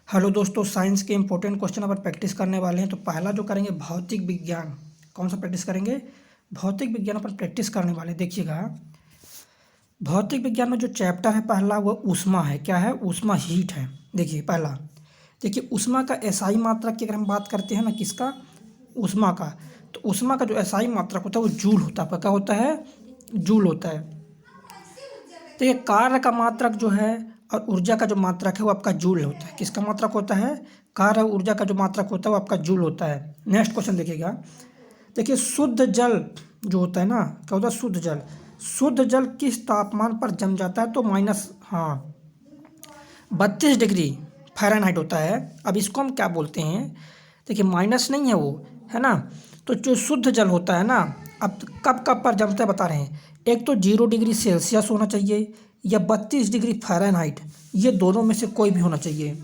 Hello दोस्तों, science के important question अपन practice करने वाले हैं। तो पहला जो करेंगे भौतिक विज्ञान। कौन सा प्रैक्टिस करेंगे? भौतिक विज्ञान अपन प्रैक्टिस करने वाले हैं। देखिएगा, भौतिक विज्ञान में जो चैप्टर है पहला वो ऊष्मा है। क्या है? ऊष्मा, हीट है। देखिए पहला, देखिए ऊष्मा का एसआई मात्रक की अगर हम बात करते हैं ना, किसका? ऊष्मा का। तो ऊष्मा का जो एसआई मात्रक होता है वो जूल होता है। आपका क्या होता है? जूल होता है। तो ये कार्य का मात्रक जो है और ऊर्जा का जो मात्रक है वो आपका जूल होता है। किसका मात्रक होता है? कार्य और ऊर्जा का जो मात्रक होता है वो आपका जूल होता है। नेक्स्ट क्वेश्चन देखिएगा। देखिए, शुद्ध जल जो होता है ना, क्या होता है? शुद्ध जल। शुद्ध जल किस तापमान पर जम जाता है? तो माइनस 32 डिग्री फ़ारेनहाइट होता है। अब इसको हम क्या बोलते हैं? देखिए, माइनस नहीं है वो, है ना। तो जो शुद्ध जल होता है ना, अब कब कब पर जमता है बता रहे हैं। एक तो 0 डिग्री सेल्सियस होना चाहिए या 32 डिग्री फ़ारेनहाइट, ये दोनों में से कोई भी होना चाहिए।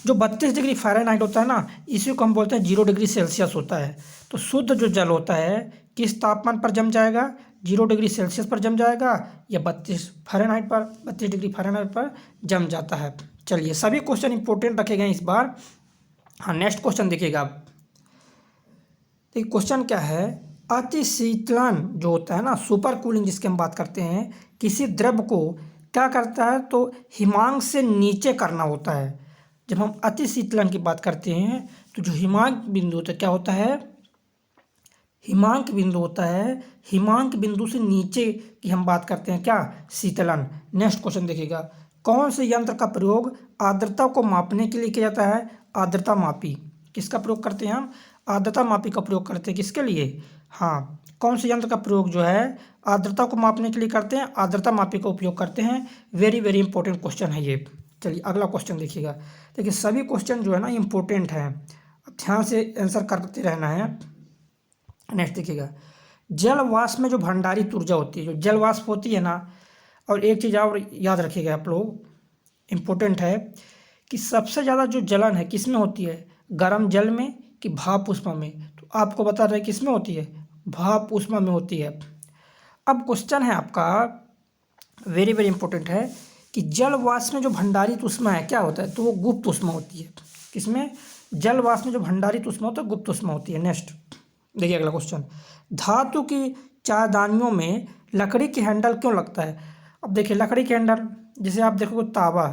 जो 32 डिग्री फ़ारेनहाइट होता है ना, इसी को हम बोलते हैं 0 डिग्री सेल्सियस होता है। तो शुद्ध जो जल होता है किस तापमान पर जम जाएगा? 0 डिग्री सेल्सियस पर जम जाएगा या 32 डिग्री फ़ारेनहाइट पर जम जाता है। चलिए, सभी क्वेश्चन इंपॉर्टेंट रखे गए इस बार। हाँ, नेक्स्ट क्वेश्चन देखिएगा आप। देखिए क्वेश्चन क्या है। अति शीतलन जो होता है ना, सुपर कूलिंग जिसकी हम बात करते हैं, किसी द्रव को क्या करता है? तो हिमांक से नीचे करना होता है। जब हम अति शीतलन की बात करते हैं तो जो हिमांक बिंदु होता है, क्या होता है? हिमांक बिंदु होता है। हिमांक बिंदु से नीचे की हम बात करते हैं, क्या? शीतलन। नेक्स्ट क्वेश्चन देखिएगा। कौन से यंत्र का प्रयोग आर्द्रता को मापने के लिए किया जाता है? आर्द्रता मापी। किसका प्रयोग करते हैं हम? आर्द्रता मापी का प्रयोग करते हैं। किसके लिए? हाँ, कौन से यंत्र का प्रयोग जो है आर्द्रता को मापने के लिए करते हैं? आर्द्रता मापी का उपयोग करते हैं। वेरी वेरी इंपॉर्टेंट क्वेश्चन है ये। चलिए अगला क्वेश्चन देखिएगा। देखिए, सभी क्वेश्चन जो है ना इंपॉर्टेंट हैं, अब ध्यान से आंसर करते रहना है। नेक्स्ट देखिएगा। जल वाष्प में जो भंडारित ऊर्जा होती है, जो जल वाष्प होती है ना, और एक चीज़ और याद रखिएगा आप लोग, इम्पोर्टेंट है कि सबसे ज़्यादा जो जलन है किस में होती है? गर्म जल में कि भाप ऊष्मा में? तो आपको बता रहे किस में होती है? भाप ऊष्मा में होती है। अब क्वेश्चन है आपका, वेरी वेरी इंपॉर्टेंट है कि जल वाष्प में जो भंडारित ऊष्मा है क्या होता है? तो वो गुप्त ऊष्मा होती है। किसमें? जल वाष्प में जो भंडारित ऊष्मा होता है गुप्त ऊष्मा होती है। नेक्स्ट देखिए अगला क्वेश्चन। धातु की चारदानियों में लकड़ी की हैंडल क्यों लगता है? अब देखिए, लकड़ी की हैंडल, जैसे आप देखोगे तावा,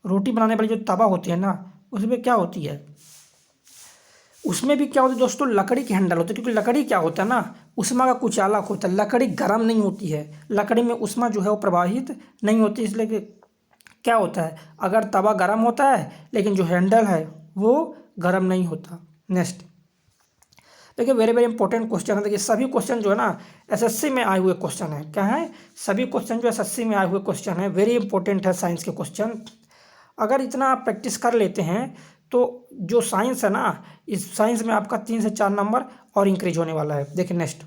रोटी बनाने वाली जो तवा होती है ना, उसमें क्या होती है? उसमें भी क्या होती है दोस्तों? लकड़ी की हैंडल होती है। क्योंकि लकड़ी क्या होता है ना, ऊष्मा का कुचालक होता है। लकड़ी गर्म नहीं होती है, लकड़ी में ऊष्मा जो है वो प्रवाहित नहीं होती। इसलिए कि क्या होता है, अगर तवा गर्म होता है लेकिन जो हैंडल है वो गर्म नहीं होता। नेक्स्ट देखिए, वेरी वेरी इंपॉर्टेंट क्वेश्चन है। देखिए, सभी क्वेश्चन जो है ना एसएससी में आए हुए क्वेश्चन है। क्या है? सभी क्वेश्चन जो एसएससी में आए हुए क्वेश्चन है। वेरी इंपॉर्टेंट है साइंस के क्वेश्चन। अगर इतना आप प्रैक्टिस कर लेते हैं तो जो साइंस है ना, इस साइंस में आपका 3 से 4 नंबर और इंक्रीज होने वाला है। देखिए नेक्स्ट,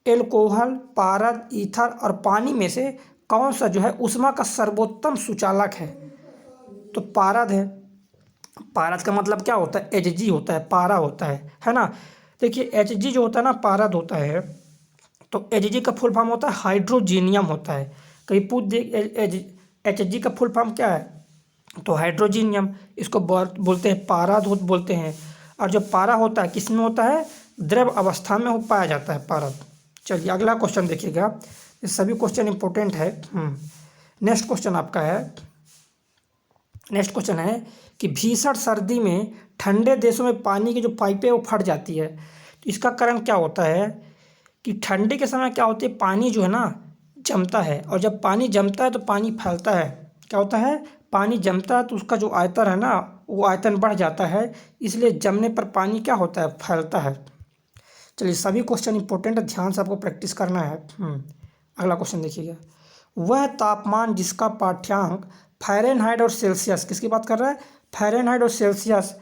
एल्कोहल, पारद, ईथर और पानी में से कौन सा जो है ऊष्मा का सर्वोत्तम सुचालक है? तो पारद है। पारद का मतलब क्या होता है? एच होता है, पारा होता है ना। देखिए, एच जो होता है ना, पारद होता है, तो एच का फुल फॉर्म होता है हाइड्रोजीनियम होता है। कहीं पूछ दे एच का फुल फॉर्म क्या है, तो हाइड्रोजीनियम। इसको बोलते हैं पारा बोलते हैं। और जो पारा होता है किस में होता है? द्रव अवस्था में पाया जाता है पारा। चलिए अगला क्वेश्चन देखिएगा। ये सभी क्वेश्चन इंपॉर्टेंट है। नेक्स्ट क्वेश्चन आपका है, नेक्स्ट क्वेश्चन है कि भीषण सर्दी में ठंडे देशों में पानी की जो पाइपें वो फट जाती है। तो इसका कारण क्या होता है कि ठंडी के समय क्या होती है, पानी जो है ना जमता है, और जब पानी जमता है तो पानी फैलता है। क्या होता है? पानी जमता है तो उसका जो आयतन है ना वो आयतन बढ़ जाता है, इसलिए जमने पर पानी क्या होता है? फैलता है। चलिए, सभी क्वेश्चन इंपॉर्टेंट है, ध्यान से आपको प्रैक्टिस करना है। अगला क्वेश्चन देखिएगा। वह तापमान जिसका पाठ्यांक फ़ारेनहाइट और सेल्सियस, किसकी बात कर रहा है? फ़ारेनहाइट और सेल्सियस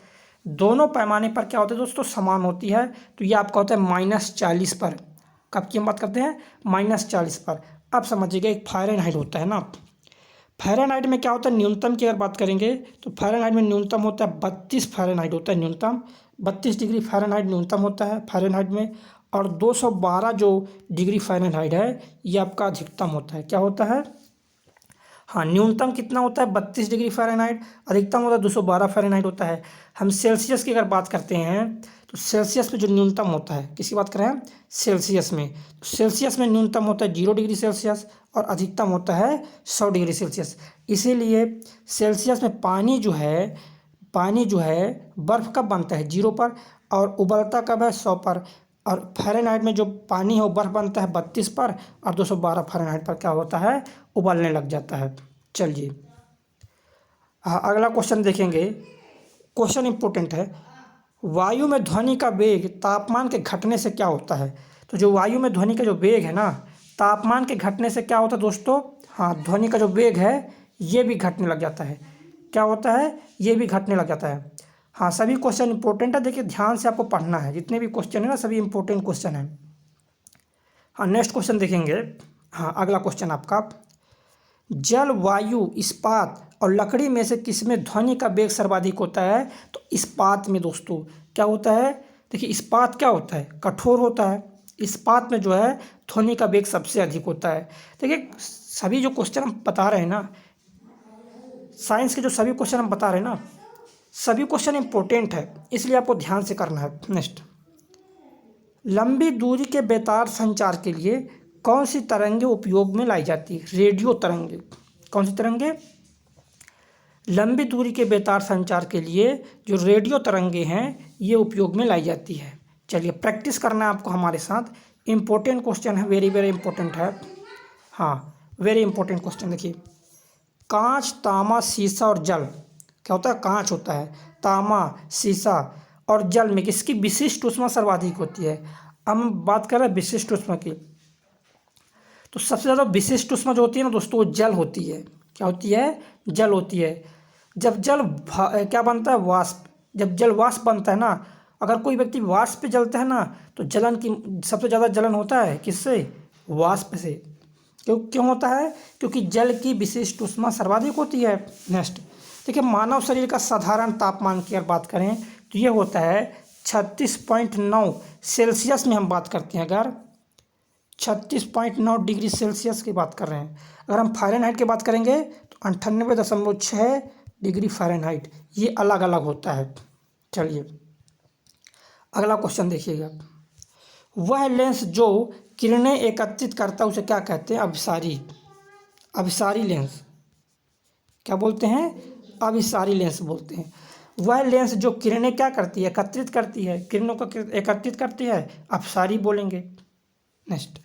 दोनों पैमाने पर क्या होते हैं दोस्तों? समान होती है। तो ये आपका होता है -40 पर। कब की हम बात करते हैं? -40 पर। अब समझिएगा, एक फ़ारेनहाइट होता है ना, फ़ारेनहाइट में क्या होता है? न्यूनतम की अगर बात करेंगे तो फ़ारेनहाइट में न्यूनतम होता है 32 फ़ारेनहाइट होता है न्यूनतम। 32 डिग्री फ़ारेनहाइट न्यूनतम होता है फ़ारेनहाइट में। और 212 जो डिग्री फ़ारेनहाइट है ये आपका अधिकतम होता है। क्या होता है? हाँ, न्यूनतम कितना होता है 32 डिग्री फ़ारेनहाइट, अधिकतम होता है 212 फ़ारेनहाइट होता है। हम सेल्सियस की अगर बात करते हैं तो सेल्सियस में जो न्यूनतम होता है, किसकी बात कर रहे हैं, सेल्सियस में, तो सेल्सियस में न्यूनतम होता है 0 डिग्री सेल्सियस और अधिकतम होता है 100 डिग्री सेल्सियस। इसीलिए सेल्सियस में पानी जो है बर्फ़ कब बनता है 0 पर और उबलता कब है 100 पर, और फ़ारेनहाइट में जो पानी है वो बर्फ़ बनता है 32 पर और 212 फ़ारेनहाइट पर क्या होता है, उबलने लग जाता है। चलिए, हाँ, अगला क्वेश्चन देखेंगे। क्वेश्चन इंपॉर्टेंट है, वायु में ध्वनि का वेग तापमान के घटने से क्या होता है। तो जो वायु में ध्वनि का जो वेग है ना, तापमान के घटने से क्या होता है दोस्तों, हाँ, ध्वनि का जो वेग है ये भी घटने लग जाता है। क्या होता है, ये भी घटने लग जाता है। हाँ, सभी क्वेश्चन इंपॉर्टेंट है, देखिए ध्यान से आपको पढ़ना है, जितने भी क्वेश्चन है ना सभी इंपॉर्टेंट क्वेश्चन है। हाँ, नेक्स्ट क्वेश्चन देखेंगे। हाँ, अगला क्वेश्चन आपका, जल, वायु, इस्पात और लकड़ी में से किसमें ध्वनि का वेग सर्वाधिक होता है। तो इस्पात में दोस्तों क्या होता है, देखिए इस्पात क्या होता है, कठोर होता है। इस्पात में जो है ध्वनि का वेग सबसे अधिक होता है। देखिए सभी जो क्वेश्चन हम बता रहे हैं ना, साइंस के जो सभी क्वेश्चन हम बता रहे हैं ना, सभी क्वेश्चन इंपॉर्टेंट है, इसलिए आपको ध्यान से करना है। नेक्स्ट, लंबी दूरी के बेतार संचार के लिए कौन सी तरंगें उपयोग में लाई जाती है। रेडियो तरंगे। कौन सी तरंगे, लंबी दूरी के बेतार संचार के लिए जो रेडियो तरंगे हैं ये उपयोग में लाई जाती है। चलिए प्रैक्टिस करना है आपको हमारे साथ, इम्पोर्टेंट क्वेश्चन है, वेरी वेरी इंपॉर्टेंट है। हाँ, वेरी इंपॉर्टेंट क्वेश्चन। देखिए, कांच, तांबा, शीशा और जल, क्या होता है, कांच होता है, तांबा, शीशा और जल में किसकी विशिष्ट ऊष्मा सर्वाधिक होती है। हम बात कर रहे हैं विशिष्ट ऊष्मा की, तो सबसे ज़्यादा विशिष्ट ऊष्मा जो होती है ना दोस्तों वो जल होती है। क्या होती है, जल होती है। जब जल क्या बनता है, वाष्प। जब जल वाष्प बनता है ना, अगर कोई व्यक्ति वाष्प पे जलता है ना तो जलन की सबसे ज़्यादा जलन होता है किससे, वाष्प से। क्यों होता है, क्योंकि जल की विशिष्ट ऊष्मा सर्वाधिक होती है। नेक्स्ट देखिए, मानव शरीर का साधारण तापमान की अगर बात करें तो ये होता है 36.9 सेल्सियस में हम बात करते हैं। अगर 36.9 डिग्री सेल्सियस की बात कर रहे हैं, अगर हम फ़ारेनहाइट की बात करेंगे तो 98.6 डिग्री फ़ारेनहाइट, ये अलग अलग होता है। चलिए अगला क्वेश्चन देखिएगा, वह लेंस जो किरणें एकत्रित करता है उसे क्या कहते हैं, अभिसारी। अभिसारी लेंस, क्या बोलते हैं, अभिसारी लेंस बोलते हैं। वह लेंस जो किरणें क्या करती है, एकत्रित करती है, किरणों को एकत्रित करती है, अभिसारी बोलेंगे। नेक्स्ट,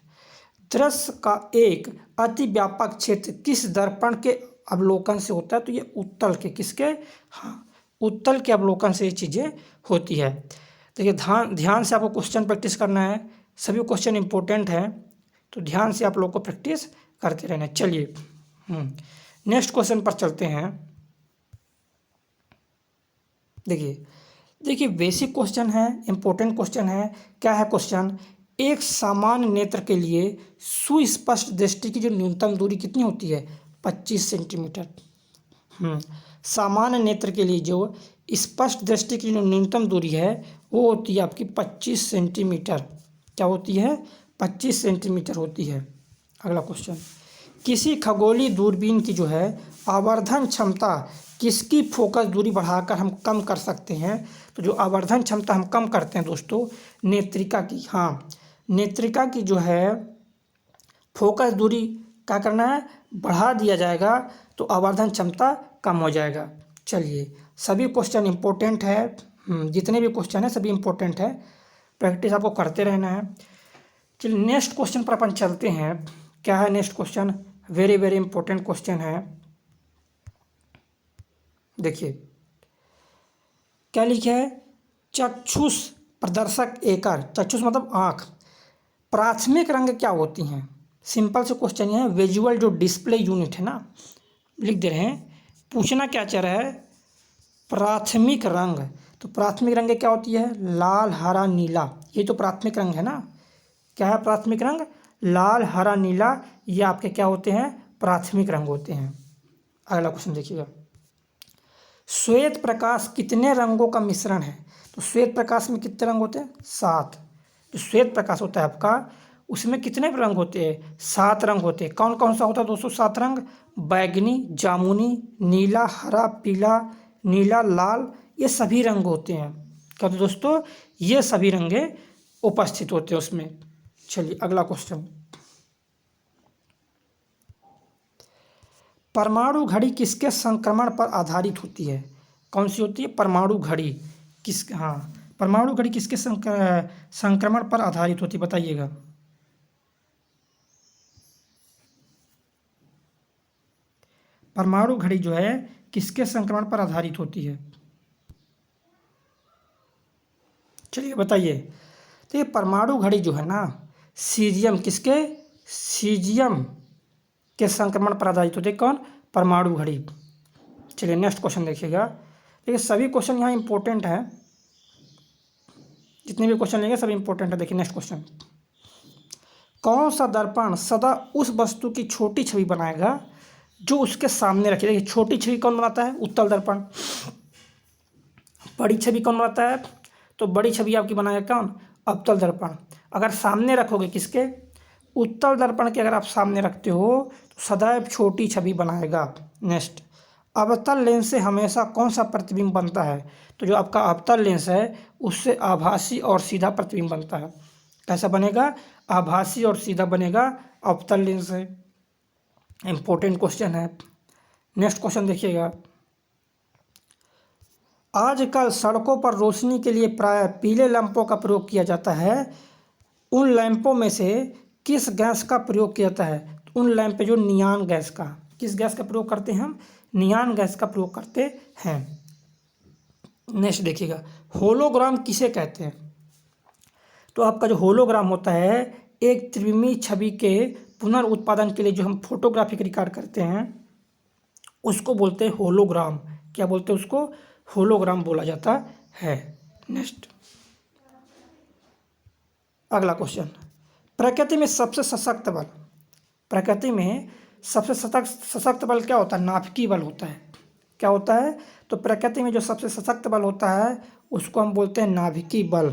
दृश्य का एक अति व्यापक क्षेत्र किस दर्पण के अवलोकन से होता है। तो ये उत्तल के, किसके, हाँ, उत्तल के अवलोकन से ये चीज़ें होती है। देखिए ध्यान से आपको क्वेश्चन प्रैक्टिस करना है, सभी क्वेश्चन इंपॉर्टेंट हैं, तो ध्यान से आप लोग को प्रैक्टिस करते रहना है। चलिए नेक्स्ट क्वेश्चन पर चलते हैं। देखिए बेसिक क्वेश्चन है, इंपॉर्टेंट क्वेश्चन है। क्या है क्वेश्चन, एक सामान्य नेत्र के लिए सुस्पष्ट दृष्टि की जो न्यूनतम दूरी कितनी होती है, 25 सेंटीमीटर। सामान्य नेत्र के लिए जो स्पष्ट दृष्टि की जो न्यूनतम दूरी है वो होती है आपकी 25 सेंटीमीटर। क्या होती है, 25 सेंटीमीटर होती है। अगला क्वेश्चन, किसी खगोलीय दूरबीन की जो है आवर्धन क्षमता किसकी फोकस दूरी बढ़ाकर हम कम कर सकते हैं। तो जो आवर्धन क्षमता हम कम करते हैं दोस्तों, नेत्रिका की, हाँ, नेत्रिका की जो है फोकस दूरी क्या करना है, बढ़ा दिया जाएगा तो आवर्धन क्षमता कम हो जाएगा। चलिए सभी क्वेश्चन इंपॉर्टेंट है, जितने भी क्वेश्चन है सभी इंपॉर्टेंट है, प्रैक्टिस आपको करते रहना है। चलिए नेक्स्ट क्वेश्चन पर अपन चलते हैं। क्या है next question, very very important question है। देखिए क्या लिखा है, चक्षुष प्रदर्शक एकर, चक्षुष मतलब आँख, प्राथमिक रंग क्या होती हैं। सिंपल से क्वेश्चन ये है, विजुअल जो डिस्प्ले यूनिट है ना, लिख दे रहे हैं, पूछना क्या चाह रहा है, प्राथमिक रंग। तो प्राथमिक रंग क्या होती है, लाल, हरा, नीला, ये तो प्राथमिक रंग है ना। क्या है प्राथमिक रंग, लाल, हरा, नीला, ये आपके क्या होते हैं, प्राथमिक रंग होते हैं। अगला क्वेश्चन देखिएगा, श्वेत प्रकाश कितने रंगों का मिश्रण है। तो श्वेत प्रकाश में कितने रंग होते हैं, 7। जो श्वेत प्रकाश होता है आपका उसमें कितने रंग होते हैं? 7 रंग होते हैं। कौन कौन सा होता है दोस्तों 7 रंग? बैगनी, जामुनी, नीला, हरा, पीला, नीला, लाल, ये सभी रंग होते हैं। क्या तो दोस्तों ये सभी रंगे उपस्थित होते हैं उसमें। चलिए अगला क्वेश्चन, परमाणु घड़ी किसके संक्रमण पर आधारित होती है? कौन सी होती है परमाणु घड़ी? हाँ, परमाणु घड़ी किसके संक्रमण पर आधारित होती है बताइएगा। परमाणु घड़ी जो है किसके संक्रमण पर आधारित होती है? चलिए बताइए। तो ये परमाणु घड़ी जो है ना सीजियम, किसके? सीजियम के संक्रमण पर आधारित होती है। कौन? परमाणु घड़ी। चलिए नेक्स्ट क्वेश्चन देखिएगा। देखिए सभी क्वेश्चन यहाँ इंपॉर्टेंट है, जितने भी क्वेश्चन लेंगे सब इंपॉर्टेंट है। देखिए नेक्स्ट क्वेश्चन, कौन सा दर्पण सदा उस वस्तु की छोटी छवि बनाएगा जो उसके सामने रखी? देखिए छोटी छवि कौन बनाता है? उत्तल दर्पण। बड़ी छवि कौन बनाता है? तो बड़ी छवि आपकी बनाएगा कौन? अवतल दर्पण। अगर सामने रखोगे किसके? उत्तल दर्पण के अगर आप सामने रखते हो तो सदैव छोटी छवि बनाएगा। नेक्स्ट, अवतल लेंस से हमेशा कौन सा प्रतिबिंब बनता है? तो जो आपका अवतल लेंस है उससे आभासी और सीधा प्रतिबिंब बनता है। कैसा बनेगा? आभासी और सीधा बनेगा, अवतल लेंस से। इंपॉर्टेंट क्वेश्चन है। नेक्स्ट क्वेश्चन देखिएगा, आजकल सड़कों पर रोशनी के लिए प्राय पीले लैंपों का प्रयोग किया जाता है। उन लैंपों में से किस गैस का प्रयोग किया जाता है? उन लैंप पे जो नियॉन गैस का, किस गैस का प्रयोग करते हैं हम? नियॉन गैस का प्रयोग करते हैं। नेक्स्ट देखिएगा, होलोग्राम किसे कहते हैं? तो आपका जो होलोग्राम होता है एक त्रिविमीय छवि के पुनर्उत्पादन के लिए जो हम फोटोग्राफिक रिकॉर्ड करते हैं उसको बोलते हैं होलोग्राम। क्या बोलते हैं उसको? होलोग्राम बोला जाता है। नेक्स्ट अगला क्वेश्चन, प्रकृति में सबसे सशक्त बल, प्रकृति में सबसे सशक्त बल क्या होता है? नाभिकीय बल होता है। क्या होता है? तो प्रकृति में जो सबसे सशक्त बल होता है उसको हम बोलते हैं नाभिकीय बल।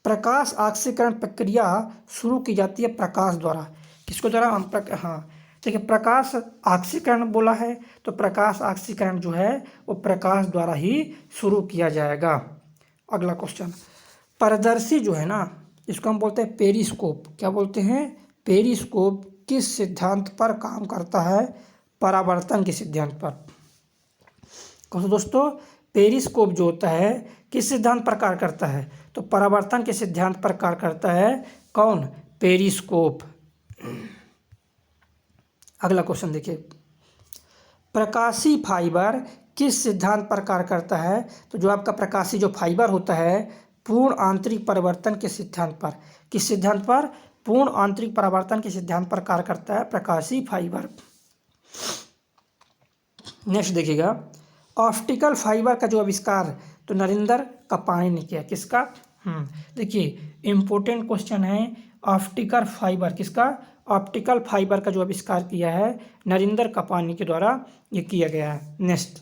प्रकाश ऑक्सीकरण प्रक्रिया शुरू की जाती है प्रकाश द्वारा। किसको द्वारा? हम हाँ देखिए, प्रकाश ऑक्सीकरण बोला है तो प्रकाश ऑक्सीकरण जो है वो प्रकाश द्वारा ही शुरू किया जाएगा। अगला क्वेश्चन, पारदर्शी जो है ना इसको हम बोलते हैं पेरिस्कोप। क्या बोलते हैं? पेरिस्कोप किस सिद्धांत पर काम करता है? परावर्तन के सिद्धांत पर। कौन दोस्तों? पेरिस्कोप जो होता है किस सिद्धांत पर कार्य करता है? तो परावर्तन के सिद्धांत पर कार्य करता है। कौन? पेरिस्कोप। अगला क्वेश्चन देखिए, प्रकाशी फाइबर किस सिद्धांत पर कार्य करता है? तो जो आपका प्रकाशी जो फाइबर होता है पूर्ण आंतरिक परिवर्तन के सिद्धांत पर। किस सिद्धांत पर? पूर्ण आंतरिक परिवर्तन के सिद्धांत पर कार्य करता है प्रकाशी फाइबर। नेक्स्ट देखिएगा, ऑप्टिकल फाइबर का जो आविष्कार तो नरेंद्र कपानी ने किया। किसका? देखिए इंपॉर्टेंट क्वेश्चन है, ऑप्टिकल फाइबर किसका? ऑप्टिकल फाइबर का जो आविष्कार किया है नरेंद्र कपानी के द्वारा ये किया गया है। नेक्स्ट,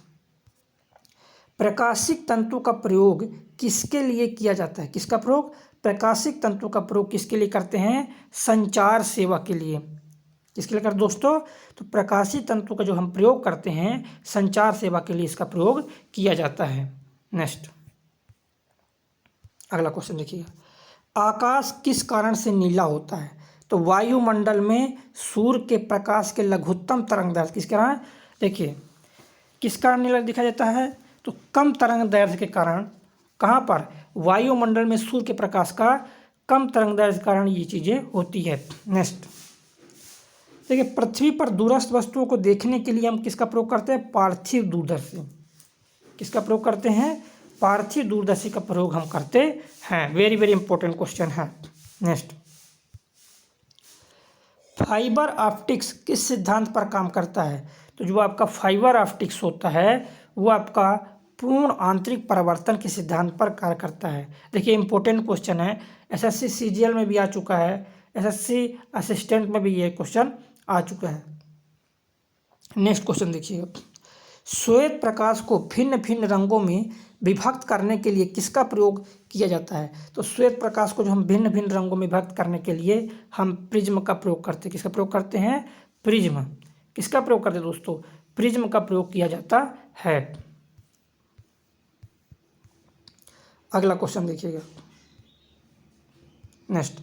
प्रकाशिक तंतु का प्रयोग किसके लिए किया जाता है? किसका प्रयोग? प्रकाशिक तंतु का प्रयोग किसके लिए करते हैं? संचार सेवा के लिए। किसके लिए करते दोस्तों? तो प्रकाशी तंतु का जो हम प्रयोग करते हैं संचार सेवा के लिए इसका प्रयोग किया जाता है। नेक्स्ट अगला क्वेश्चन देखिएगा, आकाश किस कारण से नीला होता है? तो वायुमंडल में सूर्य के प्रकाश के लघुत्तम तरंग दैर्घ्य किस कारण? देखिए किस कारण नीला दिखा जाता है? तो कम तरंग दैर्घ्य के कारण। कहाँ पर? वायुमंडल में सूर्य के प्रकाश का कम तरंग दैर्घ्य के कारण ये चीज़ें होती है। नेक्स्ट देखिए, पृथ्वी पर दूरस्थ वस्तुओं को देखने के लिए हम किसका प्रयोग करते हैं? पार्थिव दूरदर्शी। किसका प्रयोग करते हैं? पार्थिव दूरदर्शी का प्रयोग हम करते हैं। वेरी वेरी इंपॉर्टेंट क्वेश्चन है। नेक्स्ट, फाइबर ऑप्टिक्स किस सिद्धांत पर काम करता है? तो जो आपका फाइबर ऑप्टिक्स होता है वो आपका पूर्ण आंतरिक परिवर्तन के सिद्धांत पर कार्य करता है। देखिए इंपॉर्टेंट क्वेश्चन है, एसएससी सीजीएल में भी आ चुका है, एसएससी असिस्टेंट में भी ये क्वेश्चन आ चुका है। नेक्स्ट क्वेश्चन देखिएगा, श्वेत प्रकाश को भिन्न भिन्न रंगों में विभक्त करने के लिए किसका प्रयोग किया जाता है? तो श्वेत प्रकाश को जो हम भिन्न भिन्न रंगों में विभक्त करने के लिए हम प्रिज्म का प्रयोग करते हैं। किसका प्रयोग करते हैं? प्रिज्म। किसका प्रयोग करते हैं दोस्तों? प्रिज्म का प्रयोग किया जाता है। अगला क्वेश्चन देखिएगा। नेक्स्ट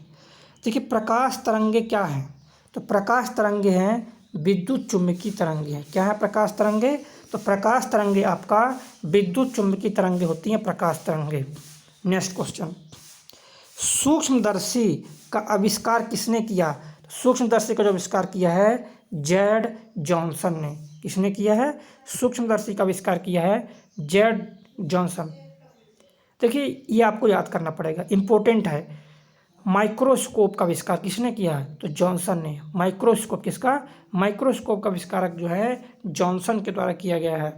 देखिए, प्रकाश तरंगे क्या हैं? तो प्रकाश तरंगे हैं विद्युत चुम्बकीय तरंगे हैं। क्या है प्रकाश तरंगे? तो प्रकाश तरंगे आपका विद्युत चुम्बकीय तरंगे होती हैं, प्रकाश तरंगे। नेक्स्ट क्वेश्चन, सूक्ष्मदर्शी का आविष्कार किसने किया? सूक्ष्मदर्शी का जो आविष्कार किया है जेड जॉनसन ने। किसने किया है? सूक्ष्मदर्शी का आविष्कार किया है जेड जॉनसन। देखिए ये आपको याद करना पड़ेगा, इंपॉर्टेंट है। माइक्रोस्कोप का आविष्कार किसने किया है? तो जॉनसन ने। माइक्रोस्कोप किसका? माइक्रोस्कोप का आविष्कारक जो है जॉनसन के द्वारा किया गया है।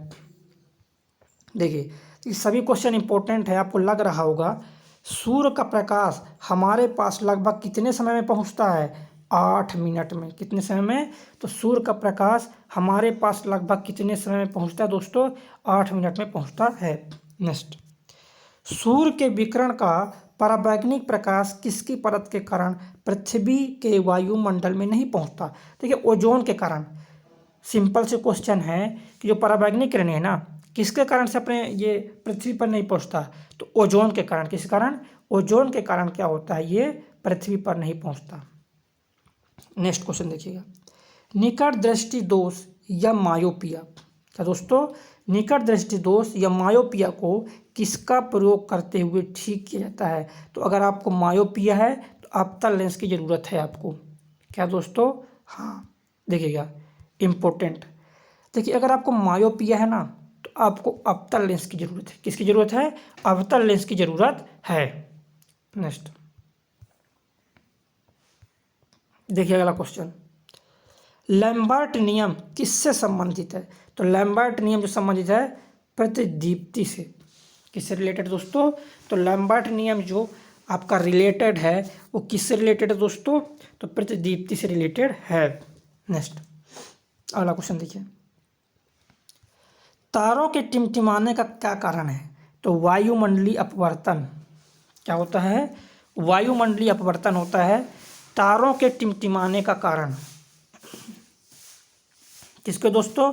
देखिए ये सभी क्वेश्चन इंपॉर्टेंट है। आपको लग रहा होगा सूर्य का प्रकाश हमारे पास लगभग कितने समय में पहुंचता है? 8 मिनट में। कितने समय में? तो सूर्य का प्रकाश हमारे पास लगभग कितने समय में पहुंचता है दोस्तों? 8 मिनट में पहुंचता है। नेक्स्ट, सूर्य के विकिरण का पराबैंगनी प्रकाश किसकी परत के कारण पृथ्वी के वायुमंडल में नहीं पहुंचता? देखिए ओजोन के कारण। सिंपल से क्वेश्चन है कि जो पराबैंगनी किरण है ना, किसके कारण से अपने ये पृथ्वी पर नहीं पहुंचता? तो ओजोन के कारण। किस कारण? ओजोन के कारण क्या होता है, ये पृथ्वी पर नहीं पहुंचता। नेक्स्ट क्वेश्चन देखिएगा, निकट दृष्टि दोष या मायोपिया। क्या दोस्तों? निकट दृष्टि दोष या मायोपिया को किसका प्रयोग करते हुए ठीक किया जाता है? तो अगर आपको मायोपिया है तो अवतल लेंस की ज़रूरत है आपको। क्या दोस्तों? हाँ देखिएगा, इम्पोर्टेंट। देखिए अगर आपको मायोपिया है ना तो आपको अवतल लेंस की ज़रूरत है। किसकी ज़रूरत है? अवतल लेंस की ज़रूरत है। नेक्स्ट देखिए अगला क्वेश्चन, लैम्बर्ट नियम किससे संबंधित है? तो लैम्बर्ट नियम जो संबंधित है प्रतिदीप्ति से। किससे रिलेटेड दोस्तों? तो लैम्बर्ट नियम जो आपका रिलेटेड है वो किससे रिलेटेड है दोस्तों? तो प्रतिदीप्ति से रिलेटेड है। नेक्स्ट अगला क्वेश्चन देखिए, तारों के टिमटिमाने का क्या कारण है? तो वायुमंडलीय अपवर्तन। क्या होता है? वायुमंडलीय अपवर्तन होता है तारों के टिमटिमाने का कारण। किसके दोस्तों?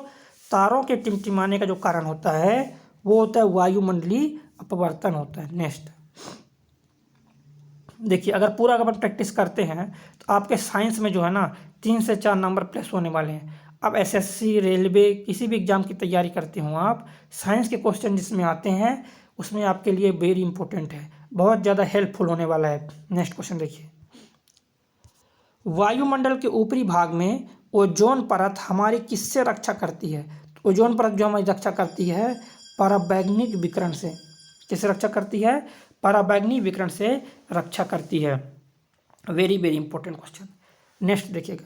तारों के टिमटिमाने का जो कारण होता है वो होता है वायुमंडलीय अपवर्तन होता है। नेक्स्ट देखिए, अगर पूरा अगर प्रैक्टिस करते हैं तो आपके साइंस में जो है ना 3 से 4 नंबर प्लस होने वाले हैं। अब एसएससी, रेलवे, किसी भी एग्जाम की तैयारी करते हो आप, साइंस के क्वेश्चन जिसमें आते हैं उसमें आपके लिए वेरी इंपॉर्टेंट है, बहुत ज़्यादा हेल्पफुल होने वाला है। नेक्स्ट क्वेश्चन देखिए, वायुमंडल के ऊपरी भाग में ओजोन परत हमारी किससे रक्षा करती है? तो ओजोन परत जो हमारी रक्षा करती है पराबैंगनी विकिरण से। किससे रक्षा करती है? पराबैंगनी विकिरण से रक्षा करती है। Very very important question. Next देखिएगा,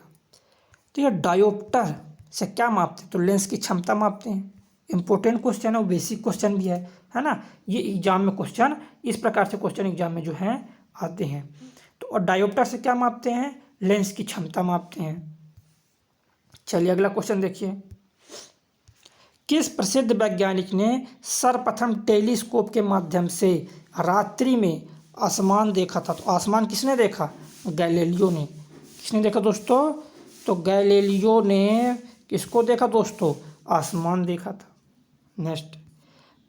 तो ये डायोप्टर से क्या मापते हैं? तो लेंस की क्षमता मापते हैं। इंपॉर्टेंट क्वेश्चन है, वो बेसिक क्वेश्चन भी है ना। ये एग्जाम में क्वेश्चन इस प्रकार से क्वेश्चन एग्जाम में जो हैं आते हैं। तो और डायोप्टर से क्या मापते हैं? लेंस की क्षमता मापते हैं। चलिए अगला क्वेश्चन देखिए, किस प्रसिद्ध वैज्ञानिक ने सर्वप्रथम टेलीस्कोप के माध्यम से रात्रि में आसमान देखा था? तो आसमान किसने देखा? गैलीलियो ने। किसने देखा दोस्तों? तो गैलीलियो ने किसको देखा दोस्तों? आसमान देखा था। नेक्स्ट,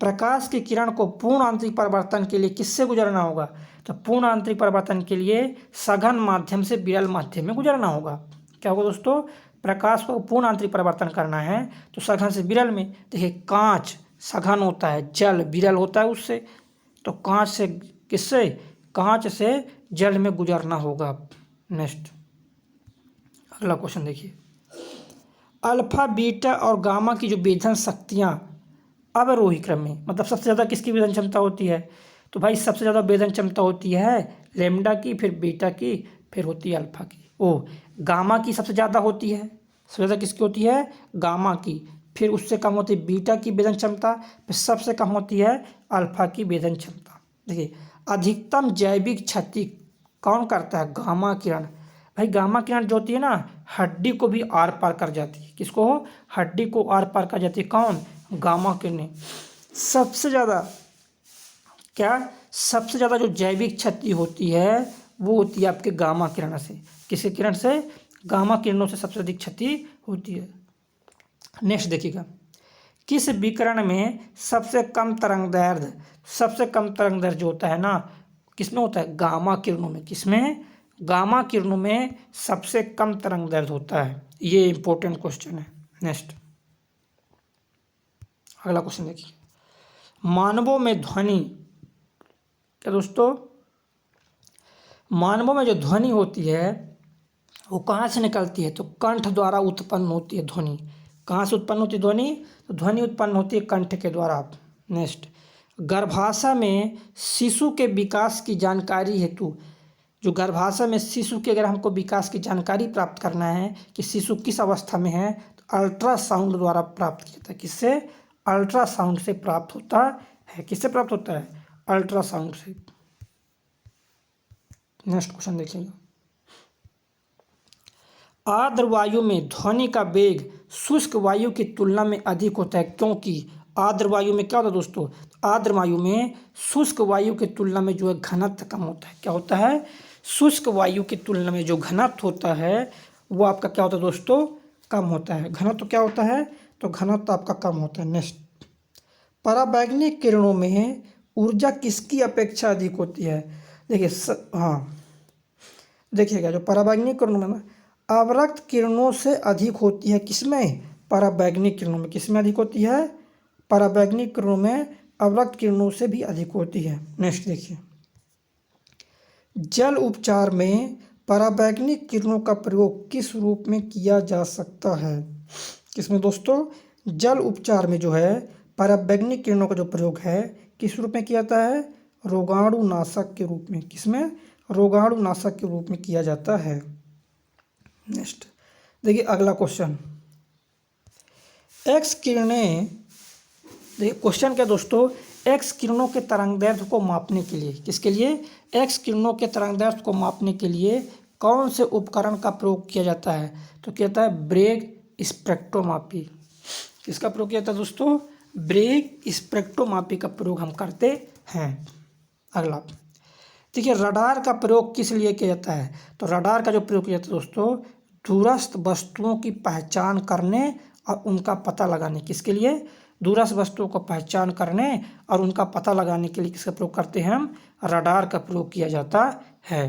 प्रकाश की किरण को पूर्ण आंतरिक परिवर्तन के लिए किससे गुजरना होगा? तो पूर्ण आंतरिक परिवर्तन के लिए सघन माध्यम से विरल माध्यम में गुजरना होगा। क्या होगा दोस्तों? प्रकाश को पूर्ण आंतरिक परिवर्तन करना है तो सघन से विरल में। देखिए कांच सघन होता है, जल विरल होता है उससे, तो कांच से किससे? कांच से जल में गुजरना होगा। नेक्स्ट अगला क्वेश्चन देखिए, अल्फा बीटा और गामा की जो वेधन शक्तियाँ अवरोही क्रम में, मतलब सबसे ज़्यादा किसकी वेधन क्षमता होती है? तो भाई सबसे ज़्यादा वेधन क्षमता होती है लैम्डा की, फिर बीटा की, फिर होती है अल्फा की। गामा की सबसे ज़्यादा होती है। सबसे ज़्यादा किसकी होती है? गामा की। फिर उससे कम होती है बीटा की वेधन क्षमता, फिर सबसे कम होती है अल्फा की वेधन क्षमता। देखिए अधिकतम जैविक क्षति कौन करता है? गामा किरण। भाई गामा किरण जो होती है ना हड्डी को भी आर पार कर जाती है। किसको? हड्डी को आर पार कर जाती है। कौन? गामा किरणें। सबसे ज़्यादा क्या सबसे ज़्यादा जो जैविक क्षति होती है वो होती है आपके गामा किरण से। किसके किरण से? गामा किरणों से सबसे अधिक क्षति होती है। नेक्स्ट देखिएगा, किस विकिरण में सबसे कम तरंगदैर्ध्य, सबसे कम तरंगदैर्ध्य जो होता है ना किसमें होता है? गामा किरणों में। किसमें? गामा किरणों में सबसे कम तरंगदैर्ध्य होता है। ये इंपॉर्टेंट क्वेश्चन है। नेक्स्ट अगला क्वेश्चन देखिए, मानवों में ध्वनि, क्या दोस्तों, मानवों में जो ध्वनि होती है वो कहाँ से निकलती है? तो कंठ द्वारा उत्पन्न होती है ध्वनि। कहाँ से उत्पन्न होती है ध्वनि? तो ध्वनि उत्पन्न होती है कंठ के द्वारा। नेक्स्ट, गर्भाशय में शिशु के विकास की जानकारी हेतु, जो गर्भाशय में शिशु के अगर हमको विकास की जानकारी प्राप्त करना है कि शिशु किस अवस्था में है, तो अल्ट्रासाउंड द्वारा प्राप्त किया जाता है। किससे? अल्ट्रासाउंड से प्राप्त होता है। किससे प्राप्त होता है? अल्ट्रासाउंड से। नेक्स्ट क्वेश्चन देखिएगा, आर्द्र वायु में ध्वनि का वेग शुष्क वायु की तुलना में अधिक होता है, क्योंकि आर्द्र वायु में क्या होता है दोस्तों? आर्द्र वायु में शुष्क वायु की तुलना में जो है घनत्व कम होता है। क्या होता है? शुष्क वायु की तुलना में जो घनत्व होता है वो आपका क्या होता है दोस्तों? कम होता है। घनत्व क्या होता है? तो घनत्व आपका कम होता है। नेक्स्ट, पराबैंगनी किरणों में ऊर्जा किसकी अपेक्षा अधिक होती है? देखिए हाँ देखिएगा, जो पराबैंगनी किरणों में ना अवरक्त किरणों से अधिक होती है। किसमें? पराबैंगनी किरणों में। किसमें अधिक होती है? पराबैंगनी किरणों में अवरक्त किरणों से भी अधिक होती है। नेक्स्ट देखिए, जल उपचार में पराबैंगनी किरणों का प्रयोग किस रूप में किया जा सकता है? किसमें दोस्तों? जल उपचार में जो है पराबैंगनी किरणों का जो प्रयोग है किस रूप में किया जाता है? रोगाणुनाशक के रूप में। किसमें? रोगाणुनाशक के रूप में किया जाता है। नेक्स्ट देखिए अगला क्वेश्चन, एक्स किरणें, देखिए क्वेश्चन क्या दोस्तों, एक्स किरणों के तरंगदैर्ध्य को मापने के लिए, किसके लिए? एक्स किरणों के तरंगदैर्ध्य को मापने के लिए कौन से उपकरण का प्रयोग किया जाता है? तो कहता है ब्रेग स्पेक्ट्रोमापी। किसका प्रयोग किया जाता है दोस्तों? ब्रेग स्पेक्ट्रोमापी का प्रयोग हम करते हैं। अगला देखिए, रडार का प्रयोग किस लिए किया जाता है? तो रडार का जो प्रयोग किया जाता है दोस्तों दूरस्थ वस्तुओं की पहचान करने और उनका पता लगाने। किसके लिए? दूरस्थ वस्तुओं को पहचान करने और उनका पता लगाने के लिए किसका प्रयोग करते हैं हम? रडार का प्रयोग किया जाता है।